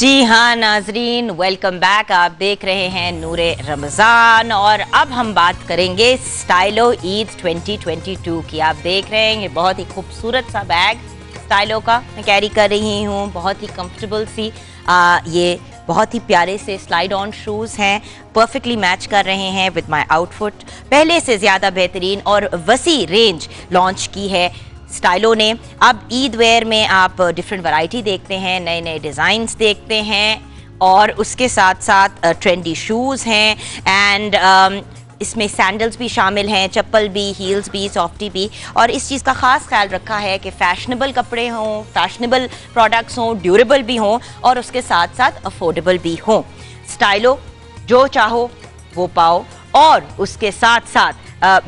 जी हाँ नाजरीन, welcome back. आप देख रहे हैं नूरे रमज़ान और अब हम बात करेंगे स्टाइलो ईद 2022 की। आप देख रहे हैं ये बहुत ही खूबसूरत सा बैग स्टाइलो का मैं कैरी कर रही हूँ। बहुत ही कंफर्टेबल सी ये बहुत ही प्यारे से स्लाइड ऑन शूज़ हैं, परफेक्टली मैच कर रहे हैं विद माय आउटफिट। पहले से ज़्यादा बेहतरीन और वसी रेंज लॉन्च की है स्टाइलो ने। अब ईद वेयर में आप डिफरेंट वैरायटी देखते हैं, नए नए डिज़ाइंस देखते हैं और उसके साथ साथ ट्रेंडी शूज़ हैं एंड इसमें सैंडल्स भी शामिल हैं, चप्पल भी, हील्स भी, सॉफ्टी भी। और इस चीज़ का ख़ास ख्याल रखा है कि फ़ैशनेबल कपड़े हों, फ़ैशनेबल प्रोडक्ट्स हों, ड्यूरेबल भी हों और उसके साथ साथ अफोर्डेबल भी हों। स्टाइलो जो चाहो वो पाओ। और उसके साथ साथ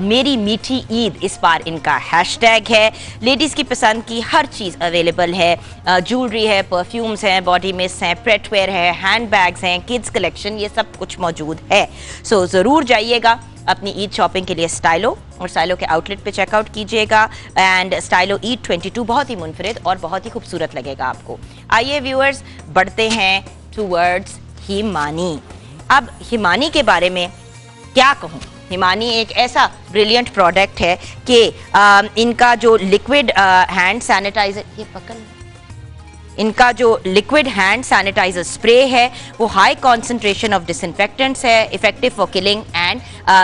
मेरी मीठी ईद इस बार इनका हैशटैग है। लेडीज़ की पसंद की हर चीज़ अवेलेबल है, ज्वेलरी है, परफ्यूम्स हैं, बॉडी मिस्ट हैं, प्रेटवेयर है, हैंड बैग्स हैं, किड्स कलेक्शन, ये सब कुछ मौजूद है। सो ज़रूर जाइएगा अपनी ईद शॉपिंग के लिए स्टाइलो, और स्टाइलो के आउटलेट पे चेकआउट कीजिएगा। एंड स्टाइलो ईद 22 बहुत ही मुनफरिद और बहुत ही खूबसूरत लगेगा आपको। आइए व्यूअर्स, बढ़ते हैं टूवर्ड्स हिमानी। अब हिमानी के बारे में क्या कहूँ, हिमानी एक ऐसा ब्रिलियंट प्रोडक्ट है कि इनका जो लिक्विड हैंड सैनिटाइजर, ये पकड़, इनका जो लिक्विड हैंड सैनिटाइजर स्प्रे है वो हाई कॉन्सेंट्रेशन ऑफ डिसइंफेक्टेंट्स है, effective for killing and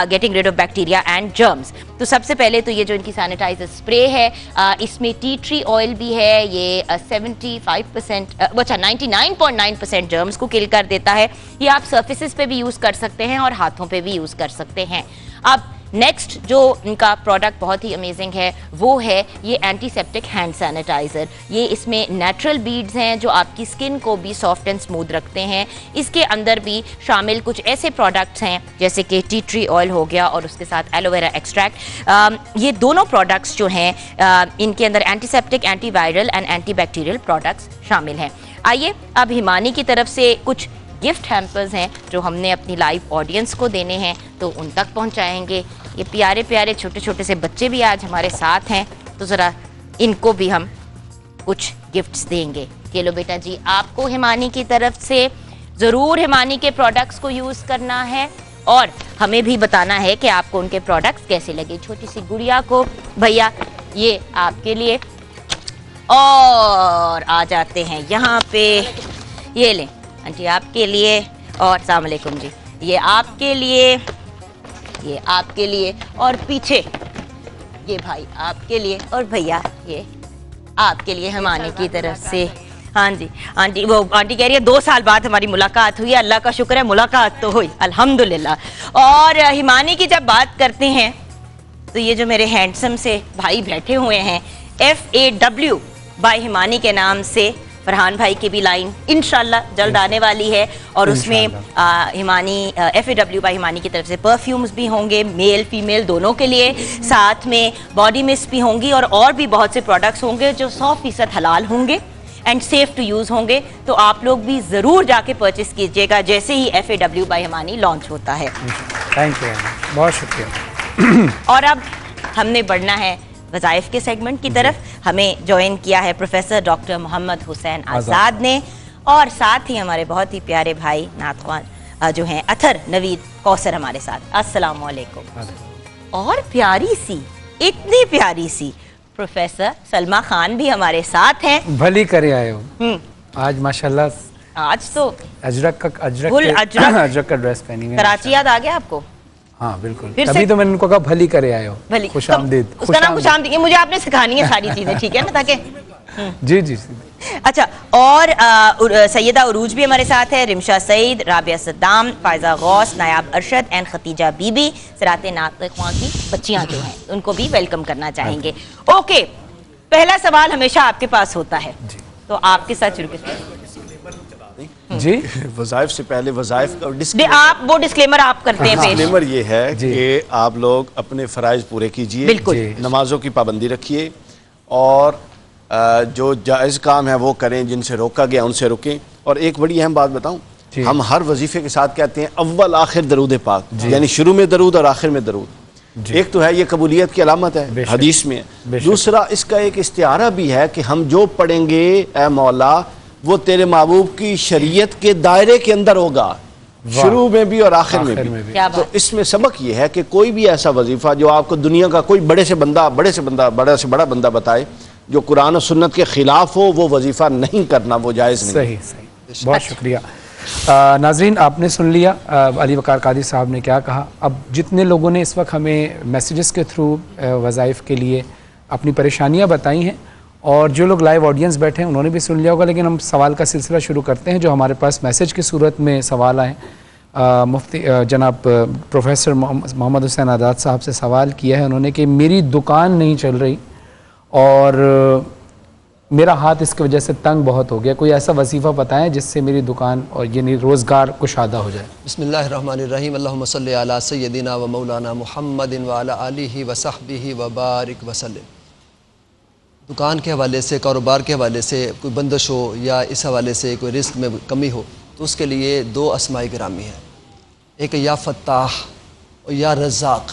getting rid of bacteria and germs. तो सबसे पहले तो ये जो इनकी सैनिटाइजर स्प्रे है इसमें टी ट्री ऑयल भी है। ये 99.9% जर्म्स को किल कर देता है। ये आप सर्फेसिस पे भी यूज़ कर सकते हैं और हाथों पे भी यूज़ कर सकते हैं। अब नेक्स्ट जो इनका प्रोडक्ट बहुत ही अमेजिंग है वो है ये एंटीसेप्टिक हैंड सैनिटाइज़र। ये इसमें नेचुरल बीड्स हैं जो आपकी स्किन को भी सॉफ्ट एंड स्मूथ रखते हैं। इसके अंदर भी शामिल कुछ ऐसे प्रोडक्ट्स हैं जैसे कि टी ट्री ऑयल हो गया और उसके साथ एलोवेरा एक्सट्रैक्ट। ये दोनों प्रोडक्ट्स जो हैं इनके अंदर antiseptic, antiviral and antibacterial products शामिल हैं। आइए अब हिमानी की तरफ से कुछ गिफ्ट हैम्पर्स हैं जो हमने अपनी लाइव ऑडियंस को देने हैं तो उन तक पहुंचाएंगे। ये प्यारे प्यारे छोटे छोटे से बच्चे भी आज हमारे साथ हैं तो ज़रा इनको भी हम कुछ गिफ्ट्स देंगे। ये लो बेटा जी, आपको हिमानी की तरफ से ज़रूर हिमानी के प्रोडक्ट्स को यूज़ करना है और हमें भी बताना है कि आपको उनके प्रोडक्ट्स कैसे लगे। छोटी सी गुड़िया को भैया ये आपके लिए, और आ जाते हैं यहाँ पे, ये लें आंटी आपके लिए, और अस्सलाम वालेकुम जी, ये आपके लिए, ये आपके लिए, और पीछे ये भाई आपके लिए, और भैया ये आपके लिए हिमानी की तरफ से। हाँ जी आंटी, वो आंटी कह रही है 2 साल बाद हमारी मुलाकात हुई, अल्लाह का शुक्र है मुलाकात तो हुई अल्हम्दुलिल्लाह। और हिमानी की जब बात करते हैं तो ये जो मेरे हैंडसम से भाई बैठे हुए हैं, FAW बाय हिमानी के नाम से फरहान भाई की भी लाइन इंशाल्लाह जल्द आने वाली है और उसमें हिमानी FAW बाय हिमानी की तरफ से परफ्यूम्स भी होंगे, मेल फीमेल दोनों के लिए। साथ में बॉडी मिस्ट भी होंगी और भी बहुत से प्रोडक्ट्स होंगे जो 100% हलाल होंगे एंड सेफ टू यूज़ होंगे। तो आप लोग भी ज़रूर जाके परचेस कीजिएगा जैसे ही FAW बाय हिमानी लॉन्च होता है। थैंक यू, बहुत शुक्रिया। और अब हमने बढ़ना है वज़ाइफ के सेगमेंट की तरफ। हमें ज्वाइन किया है प्रोफेसर डॉक्टर मोहम्मद हुसैन आज़ाद ने और साथ ही हमारे बहुत ही प्यारे भाई नातख्वान जो हैं अथर नवीद कौसर हमारे साथ। अस्सलाम वालेकुम। और प्यारी सी, इतनी प्यारी सी प्रोफेसर सलमा खान भी हमारे साथ हैं। भली करे आए हो आज माशाल्लाह। आज तो अजरक का ड्रेस पहनी है। कराची याद आ गया आपको? हाँ बिल्कुल, तभी तो मैंने उनको कहा भली करे आए हो। खुशामदीद, उसका नाम खुशामदीद, मुझे आपने सिखानी है सारी चीजें, ठीक है ना, ताकि जी जी। अच्छा, और सैयदा उरूज भी हमारे साथ है, रिमशा सईद, राबिया सद्दाम, फायजा गौस, नायाब अरशद एंड खतीजा बीबी, सिरात नातख्वां की बच्चियां जो हैं उनको भी वेलकम करना चाहेंगे। ओके, पहला सवाल हमेशा आपके पास होता है तो आपके साथ शुरू करते जी। वज़ाइफ से पहले वज़ाइफ आप वो डिस्क्लेमर आप करते हैं। डिस्क्लेमर ये है कि आप लोग अपने फ़राइज़ पूरे कीजिए, नमाजों की पाबंदी रखिए और जो जायज़ काम है वो करें, जिनसे रोका गया उनसे रुकें। और एक बड़ी अहम बात बताऊं, हम हर वजीफे के साथ कहते हैं अव्वल आखिर दरूद पाक, यानी शुरू में दरूद और आखिर में दरूद। एक तो है ये कबूलियत की अलामत है, हदीस में है। दूसरा इसका एक इस्तिआरा भी है कि हम जो पढ़ेंगे ए मौला وہ تیرے محبوب کی شریعت کے دائرے کے اندر ہوگا، شروع میں بھی اور آخر میں بھی۔ تو اس میں سبق یہ ہے کہ کوئی بھی ایسا وظیفہ جو آپ کو دنیا کا کوئی بڑے سے بڑا بندہ بتائے جو قرآن و سنت کے خلاف ہو، وہ وظیفہ نہیں کرنا، وہ جائز نہیں۔ صحیح، بہت شکریہ۔ ناظرین آپ نے سن لیا علی وقار قادری صاحب نے کیا کہا۔ اب جتنے لوگوں نے اس وقت ہمیں میسیجز کے تھرو وظائف کے لیے اپنی پریشانیاں بتائی ہیں، اور جو لوگ لائیو آڈینس بیٹھے ہیں انہوں نے بھی سن لیا ہوگا، لیکن ہم سوال کا سلسلہ شروع کرتے ہیں جو ہمارے پاس میسیج کی صورت میں سوال آئے۔ مفتی جناب پروفیسر محمد حسین آزاد صاحب سے سوال کیا ہے انہوں نے کہ میری دکان نہیں چل رہی اور میرا ہاتھ اس کی وجہ سے تنگ بہت ہو گیا، کوئی ایسا وظیفہ بتائیں جس سے میری دکان اور یعنی روزگار کشادہ ہو جائے۔ بسم اللہ الرحمن الرحیم، اللہم صلی علی سیدنا و مولانا محمد وعلی آلہ وصحبہ وبارک وسلم۔ دکان کے حوالے سے، کاروبار کے حوالے سے کوئی بندش ہو یا اس حوالے سے کوئی رزق میں کمی ہو تو اس کے لیے دو اسماء گرامی ہیں، ایک یا فتاح اور یا رزاق،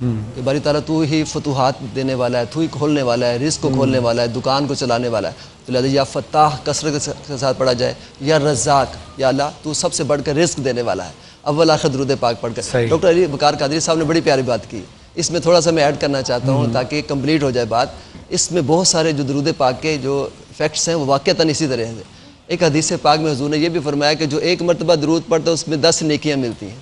کہ باری تعالیٰ تو ہی فتوحات دینے والا ہے، تو ہی کھولنے والا ہے، رزق کو کھولنے والا ہے، دکان کو چلانے والا ہے، تو لہذا یا فتاح کثرت کے ساتھ پڑھا جائے، یا رزاق، یا اللہ تو سب سے بڑھ کر رزق دینے والا ہے، اول آخر درود پاک پڑھ کر۔ ڈاکٹر علی وقار قادری صاحب نے بڑی پیاری بات کی، اس میں تھوڑا سا میں ایڈ کرنا چاہتا ہوں تاکہ کمپلیٹ ہو جائے بات۔ اس میں بہت سارے جو درود پاک کے جو فیکٹس ہیں وہ واقعتاً اسی طرح ہیں۔ ایک حدیث پاک میں حضور نے یہ بھی فرمایا کہ جو ایک مرتبہ درود پڑھتا ہے اس میں 10 نیکیاں ملتی ہیں،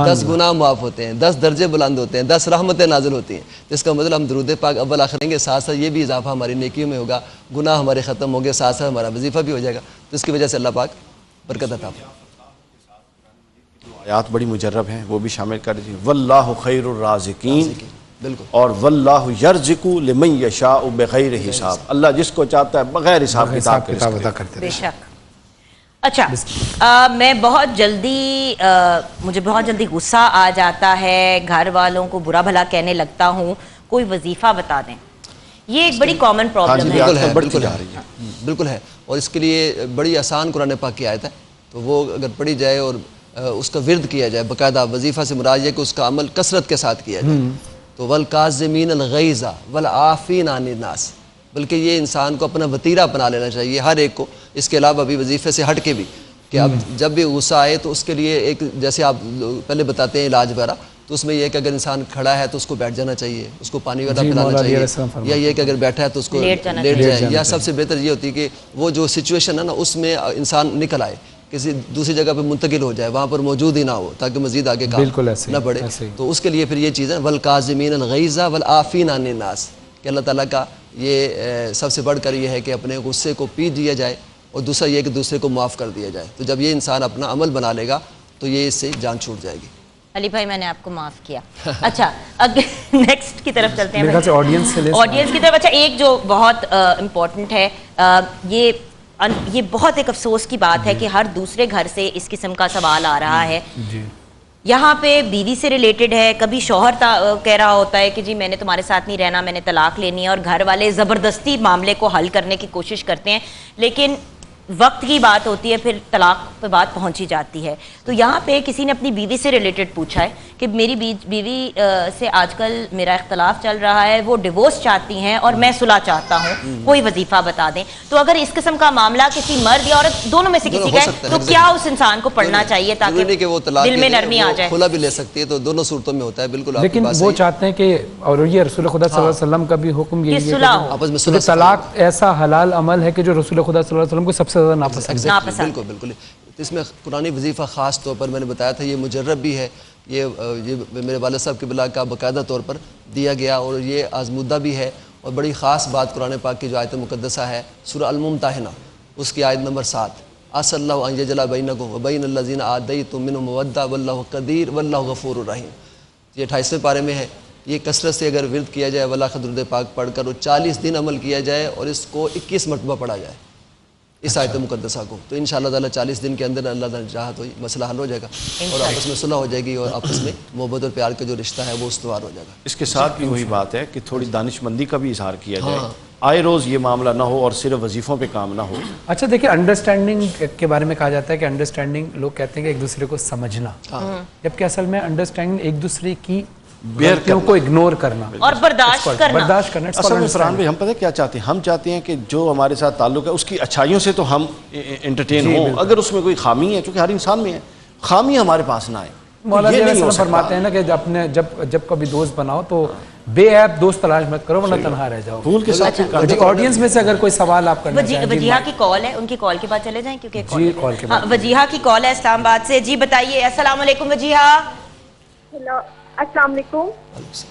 10 گناہ معاف ہوتے ہیں، 10 درجے بلند ہوتے ہیں، 10 رحمتیں نازل ہوتی ہیں۔ اس کا مطلب ہم درود پاک اول آخر رہیں گے، ساتھ ساتھ یہ بھی اضافہ ہماری نیکیوں میں ہوگا، گناہ ہمارے ختم ہوں گے، ساتھ ساتھ ہمارا وظیفہ بھی ہو جائے گا، تو اس کی وجہ سے اللہ پاک برکت عطا فرمائے۔ آیات بڑی مجرب ہیں، وہ بھی شامل کر دیجیے۔ واللہ خیر الرازقین، بالکل، اور واللہ یرزق لمن یشاء بغیر حساب، اللہ جس کو چاہتا ہے بغیر حساب کتاب کے رزق دیتا ہے۔ بے شک۔ اچھا، میں مجھے بہت جلدی غصہ آ جاتا ہے، گھر والوں کو برا بھلا کہنے لگتا ہوں، کوئی وظیفہ بتا دیں، یہ ایک بڑی کامن پرابلم ہے۔ بالکل ہے، اور اس کے لیے بڑی آسان قرآن پاک کی آیت ہے، تو وہ اگر پڑھی جائے اور اس کا ورد کیا جائے، باقاعدہ وظیفہ سے مراد یہ کہ اس کا عمل کثرت کے ساتھ کیا جائے، تو والکاظمین الغیظ والعافین عن الناس، بلکہ یہ انسان کو اپنا وتیرہ اپنا لینا چاہیے ہر ایک کو، اس کے علاوہ بھی وظیفے سے ہٹ کے بھی، کہ اب جب بھی غصہ آئے تو اس کے لیے ایک جیسے آپ پہلے بتاتے ہیں علاج وغیرہ، تو اس میں یہ کہ اگر انسان کھڑا ہے تو اس کو بیٹھ جانا چاہیے، اس کو پانی وغیرہ پلانا چاہیے، یا یہ کہ اگر بیٹھا ہے تو اس کو لیٹ جائے، یا سب سے بہتر یہ ہوتی ہے کہ وہ جو سچویشن ہے نا اس میں انسان نکل آئے، کسی دوسری جگہ پہ منتقل ہو جائے، وہاں پر موجود ہی نہ ہو تاکہ مزید آگے کام نہ بڑھے۔ تو اس کے لیے پھر یہ چیز ہے والکاظمین الغیظ والعافین عن الناس، کہ اللہ تعالیٰ کا یہ سب سے بڑھ کر یہ ہے کہ اپنے غصے کو پی دیا جائے، اور دوسرا یہ کہ دوسرے کو معاف کر دیا جائے۔ تو جب یہ انسان اپنا عمل بنا لے گا تو یہ اس سے جان چھوٹ جائے گی۔ علی بھائی میں نے آپ کو معاف کیا۔ اچھا نیکسٹ کی طرف چلتے ہیں، آڈینس کی طرف۔ اچھا ایک جو بہت امپورٹنٹ ہے، یہ بہت ایک افسوس کی بات ہے کہ ہر دوسرے گھر سے اس قسم کا سوال آ رہا ہے، یہاں پہ بیوی سے ریلیٹڈ ہے، کبھی شوہر کہہ رہا ہوتا ہے کہ جی میں نے تمہارے ساتھ نہیں رہنا، میں نے طلاق لینی ہے، اور گھر والے زبردستی معاملے کو حل کرنے کی کوشش کرتے ہیں، لیکن وقت کی بات ہوتی ہے پھر طلاق پہ بات پہنچی جاتی ہے۔ تو یہاں پہ کسی نے اپنی بیوی سے ریلیٹڈ پوچھا ہے کہ میری بیوی سے آج کل میرا اختلاف چل رہا ہے، وہ ڈیورس چاہتی ہیں اور میں صلح چاہتا ہوں، کوئی وظیفہ بتا دیں۔ تو اگر اس قسم کا معاملہ کسی مرد یا عورت دونوں میں سے کسی کا ہے تو کیا اس انسان کو پڑھنا چاہیے تاکہ دل میں نرمی آ جائے؟ کھلا بھی لے سکتی ہے، تو دونوں صورتوں میں ہوتا ہے، بالکل۔ لیکن وہ چاہتے ہیں کہ، اور یہ رسول خدا صلی اللہ علیہ وسلم کا بھی حکم یہ ہے کہ طلاق ایسا حلال عمل ہے کہ جو رسول خدا صلی اللہ علیہ وسلم کو سب سے زیادہ ناپسند ہے۔ بالکل بالکل، اس میں قرآن وظیفہ خاص طور پر میں نے بتایا تھا، یہ مجرب بھی ہے، یہ میرے والد صاحب قبلہ کا باقاعدہ طور پر دیا گیا، اور یہ آزمودہ بھی ہے، اور بڑی خاص بات قرآن پاک کی جو آیت مقدسہ ہے سورہ الممتحنہ، اس کی آیت نمبر 7، عسى الله ان يجعل بينكم وبين الذين عاديتم منهم مودة والله قدیر واللہ غفور الرحیم، یہ 28ویں پارے میں ہے۔ یہ کثرت سے اگر ورد کیا جائے واللہ درود پاک پڑھ کر، اور 40 دن عمل کیا جائے، اور اس کو 21 مرتبہ پڑھا جائے اس آیت مقدسہ کو، تو انشاءاللہ تعالیٰ 40 دن کے اندر اللہ تعالیٰ چاہا تو مسئلہ حل ہو جائے گا، اور آپس میں صلح ہو جائے گی، اور آپس میں محبت اور پیار کا جو رشتہ ہے وہ استوار ہو جائے گا۔ اس کے ساتھ بھی وہی بات ہے کہ تھوڑی دانش مندی کا بھی اظہار کیا جائے، آئے روز یہ معاملہ نہ ہو اور صرف وظیفوں پہ کام نہ ہو۔ اچھا دیکھیں، انڈرسٹینڈنگ کے بارے میں کہا جاتا ہے کہ انڈرسٹینڈنگ، لوگ کہتے ہیں کہ ایک دوسرے کو سمجھنا، جبکہ اصل میں انڈرسٹینڈنگ ایک دوسرے کی लड़कियों को इग्नोर करना और बर्दाश्त करना। असल में फरहान भाई हम पता है क्या चाहते हैं, हम चाहते हैं कि जो हमारे साथ ताल्लुक है उसकी अच्छाइयों से तो हम एंटरटेन हो, अगर उसमें कोई खामी है, चूँकि हर इंसान में है, खामी हमारे पास ना आए। मौलाना फरमाते हैं ना कि अपने जब कभी दोस्त बनाओ तो बेऐब दोस्त तलाश मत करो वरना तन्हा रह जाओ। फूल के साथ ऑडियंस में से अगर कोई सवाल आप करना चाहें। वजीहा की कॉल है, उनकी कॉल के बाद चले जाएं क्योंकि जी कॉल के बाद। वजीहा की कॉल है इस्लामाबाद से। जी बताइए। अस्सलाम वालेकुम वजीहा। हेलो अस्सलाम वालेकुम।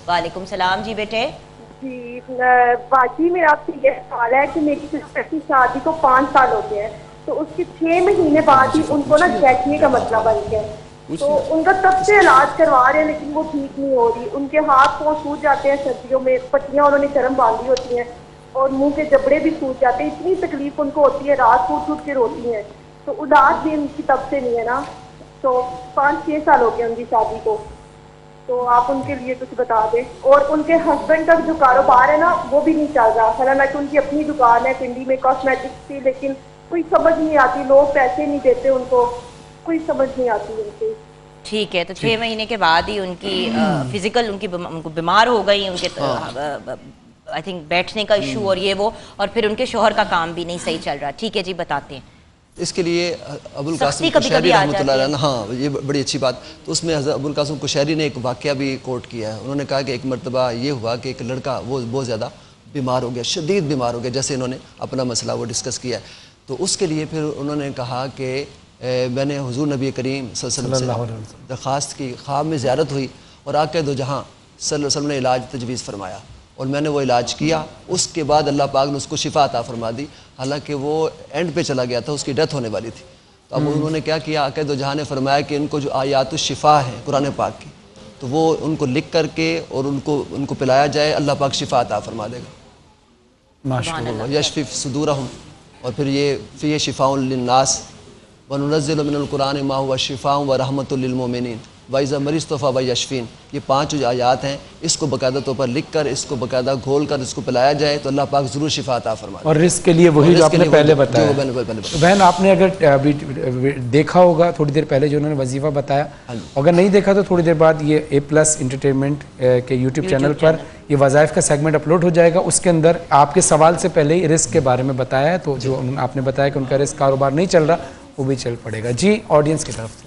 वालेकुम सलाम जी बेटे। जी बाजी मेरा आपसे ये सवाल है कि मेरी सिस्टर की शादी को 5 साल हो गए हैं, तो उसके 6 महीने बाद ही उनको ना गैठने का मसला बन गया, तो उनका तब से इलाज करवा रहे हैं लेकिन वो ठीक नहीं हो रही। उनके हाथ पाँव सूज जाते हैं सर्दियों में, पट्टियाँ उन्होंने शर्म बांधी होती हैं और मुंह के जबड़े भी सूज जाते हैं। इतनी तकलीफ उनको होती है, रात उठ उठ के रोती हैं, तो इलाज भी उनकी तब से नहीं है ना। तो 5-6 साल हो गए उनकी शादी को, तो आप उनके लिए कुछ बता दें। और उनके हस्बैंड का जो कारोबार है ना वो भी नहीं चल रहा, हालांकि उनकी अपनी दुकान है पिंडी में कॉस्मेटिक्स की, लेकिन कोई समझ नहीं आती, लोग पैसे नहीं देते उनको, कोई समझ नहीं आती उनकी। ठीक है, तो 6 महीने के बाद ही उनकी फिजिकल उनको बीमार हो गई, उनके आई थिंक बैठने का इशू और ये वो, और फिर उनके शोहर का काम भी नहीं सही चल रहा। ठीक है जी बताते हैं। इसके लिए अबुल कासिम कुशैरी रहमतुल्लाह अलैह, हाँ ये बड़ी अच्छी बात। तो उसमें हज़रत अबुल कासिम कुशैरी ने एक वाक़या भी कोट किया है। उन्होंने कहा कि एक मरतबा ये हुआ कि एक लड़का वो बहुत ज़्यादा बीमार हो गया, शदीद बीमार हो गया, जैसे इन्होंने अपना मसला वो डिस्कस किया है। तो उसके लिए फिर उन्होंने कहा कि मैंने हुजूर नबी करीम सल्लल्लाहु अलैहि वसल्लम से दरख्वास्त की, ख्वाब में ज़ियारत हुई और आक़ा दो जहाँ सल्लल्लाहु अलैहि वसल्लम ने इलाज तजवीज़ फरमाया और मैंने वो इलाज किया। उसके बाद अल्लाह पाक ने उसको शिफा अता फरमा दी, हालांकि वो एंड पे चला गया था, उसकी डेथ होने वाली थी। तो अब उन्होंने क्या किया, आक़ा दो जहाँ ने फरमाया कि इनको जो आयातुश शिफा है कुरान पाक की, तो वो उनको लिख करके और उनको पिलाया जाए, अल्लाह पाक शिफा अता फरमा देगा माशाअल्लाह। यशफी सुदूरहुम, और फिर ये फ़ी शिफ़ाउन लिन्नास व नुनज़्ज़िलु मिनल कुरानि मा हुवा शिफ़ाउन व रहमतुल लिल मुमिनीन व इज़ा मरिज़्तु फ़हुवा यशफ़ीन। ये 5 जो आयात हैं, इसको बाकायदा तौर पर लिख कर, इसको बाकायदा घोल कर इसको पिलाया जाए तो अल्लाह पाक ज़रूर शिफा अता फरमाए। और रिस्क के लिए वही जो आपने पहले बताया। बहन आपने अगर अभी देखा होगा थोड़ी देर पहले जो उन्होंने वजीफ़ा बताया, अगर नहीं देखा तो थोड़ी देर बाद ये A+ एंटरटेनमेंट के यूट्यूब चैनल पर ये वज़ाइफ का सेगमेंट अपलोड हो जाएगा। उसके अंदर आपके सवाल से पहले ही रिस्क के बारे में बताया है, तो जो आपने बताया कि उनका रिस्क कारोबार नहीं चल रहा वो भी चल पड़ेगा। जी ऑडियंस की तरफ से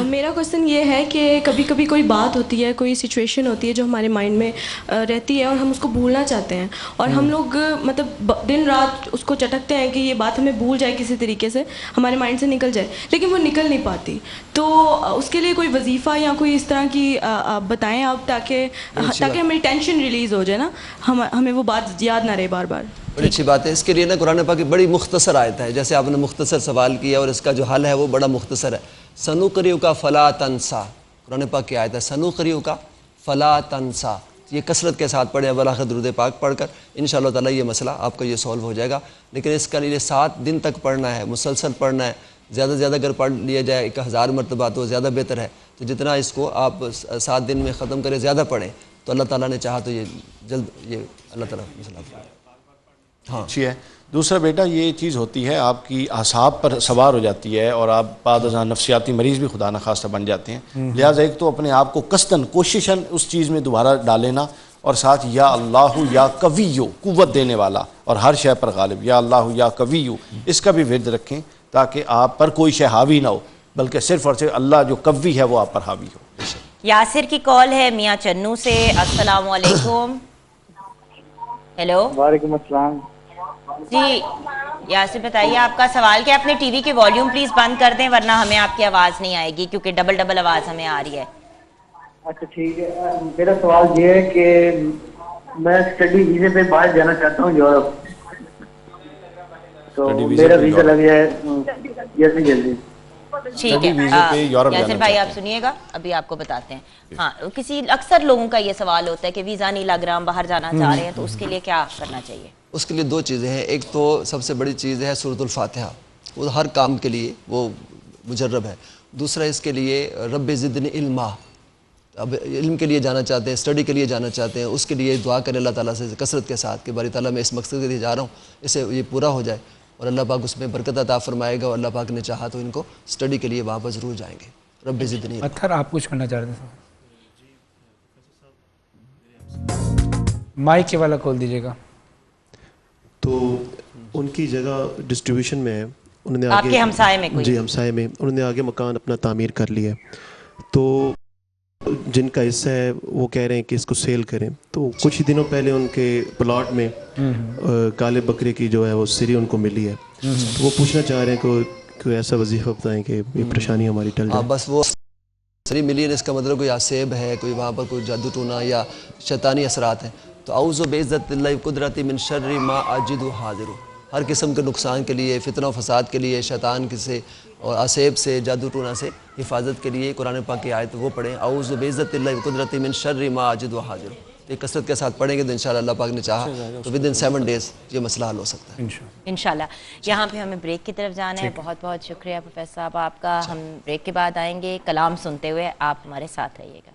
मेरा क्वेश्चन ये है कि कभी कभी कोई बात होती है, कोई सिचुएशन होती है जो हमारे माइंड में रहती है और हम उसको भूलना चाहते हैं, और हम लोग मतलब दिन रात उसको चटकते हैं कि ये बात हमें भूल जाए, किसी तरीके से हमारे माइंड से निकल जाए, लेकिन वो निकल नहीं पाती। तो उसके लिए कोई वजीफ़ा या कोई इस तरह की बताएं आप, ताकि हमारी टेंशन रिलीज़ हो जाए ना, हमें वो बात याद ना रहे बार बार। बड़ी अच्छी बात है। इसके लिए ना कुरान पाक की बड़ी मुख्तसर आयत है, जैसे आपने मुख्तसर सवाल किया और इसका जो हल है वो बड़ा मुख्तसर है। सनुक़रिउ का फ़ला तंसा, कुरान पाक की आयत है, सनुक़रिउ का फ़ला तंसा। ये कसरत के साथ पढ़े, अव्वल आखिर दुरूद पाक पढ़कर इंशाअल्लाह ताला ये मसला आपका ये सॉल्व हो जाएगा। लेकिन इसका लिए 7 दिन तक पढ़ना है, मुसलसल पढ़ना है। ज़्यादा से ज़्यादा अगर पढ़ लिया जाए 1000 मरतबा तो ज़्यादा बेहतर है। तो जितना इसको आप 7 दिन में ख़त्म करें, ज़्यादा पढ़ें, तो अल्लाह ताला ने चाहा तो ये जल्द ये अल्लाह ताला मसला। हाँ अच्छी है। दूसरा बेटा ये चीज़ होती है आपकी आसाब पर सवार हो जाती है और आप बाद नफ्सियाती मरीज़ भी खुदा न खास्ता बन जाते हैं। लिहाजा एक तो अपने आप को कस्तन कोशिशन उस चीज़ में दोबारा डालेना, और साथ या अल्लाह या कवियो कुव्वत देने वाला और हर शय पर गालिब, या अल्लाह या कवियो, इसका भी विर्द रखें ताकि आप पर कोई शय हावी ना हो, बल्कि सिर्फ और सिर्फ अल्लाह जो कवी है वो आप पर हावी हो। यासिर की कॉल है मियाँ चन्नू से। अस्सलाम वालेकुम। हेलो वालेकुम अस्सलाम जी यासिर बताइए आपका सवाल क्या। अपने टीवी के वॉल्यूम प्लीज बंद कर दें वरना हमें आपकी आवाज नहीं आएगी, क्योंकि डबल आवाज हमें आ रही है। अच्छा ठीक है, मेरा सवाल ये है कि मैं स्टडी वीजे पे बाहर जाना चाहता हूँ यूरोप, तो मेरा वीजा लग गया है जल्दी जल्दी। ठीक है यासिर भाई आप सुनिएगा, अभी आपको बताते हैं। हाँ किसी अक्सर लोगों का ये सवाल होता है कि वीजा नहीं लग रहा, हम बाहर जाना चाह रहे हैं, तो उसके लिए क्या करना चाहिए? उसके लिए 2 चीज़ें हैं। एक तो सबसे बड़ी चीज़ है सूरतुल फातिहा, वो हर काम के लिए वो मुजर्रब है। दूसरा इसके लिए रब्बे ज़िदनी इल्मा, अब इल्म के लिए जाना चाहते हैं, स्टडी के लिए जाना चाहते हैं, उसके लिए दुआ करें अल्लाह ताला से कसरत के साथ कि बारी ताला मैं इस मकसद के लिए जा रहा हूँ, इससे ये पूरा हो जाए और अल्लाह पाक उसमें बरकत अता फरमाएगा, और अल्लाह पाक ने चाहा तो इनको स्टडी के लिए वहाँ पर ज़रूर जाएंगे। رب زدنی علما۔ اطہر آپ کچھ کرنا چاہ رہے تھے؟ مائک کے والا کھول دیجیے گا۔ تو ان کی جگہ ڈسٹریبیوشن میں ہے، انہوں نے آپ کے ہمسائے میں کوئی؟ جی ہمسائے میں انہوں نے آگے مکان اپنا تعمیر کر لیا ہے، تو جن کا حصہ ہے وہ کہہ رہے ہیں کہ اس کو سیل کریں۔ تو کچھ ہی دنوں پہلے ان کے پلاٹ میں کالے بکرے کی جو ہے وہ سری ان کو ملی ہے، تو وہ پوچھنا چاہ رہے ہیں کہ کوئی ایسا وظیفہ بتائیں کہ یہ پریشانی ہماری ٹل جائے۔ بس وہ سری ملی ہے، اس کا مطلب کوئی آسیب ہے، کوئی وہاں پر کوئی جادو ٹونا یا شیطانی اثرات ہیں۔ تو اعوذ بعزت اللہ قدرتی من شر ما اجد حاضر، ہر قسم کے نقصان کے لیے، فتنہ و فساد کے لیے، شیطان سے اور آسیب سے، جادو ٹونا سے حفاظت کے لیے قرآن پاک کی آیت وہ پڑھیں، اعوذ بعزت اللہ قدرتی من شر ما اجد حاضر۔ یہ کثرت کے ساتھ پڑھیں گے تو انشاءاللہ اللہ پاک نے چاہا تو ودن 7 days یہ مسئلہ حل ہو سکتا ہے انشاءاللہ۔ یہاں پہ ہمیں بریک کی طرف جانا ہے۔ بہت بہت شکریہ پروفیسر صاحب آپ کا۔ ہم بریک کے بعد آئیں گے کلام سنتے ہوئے، آپ ہمارے ساتھ رہیے گا۔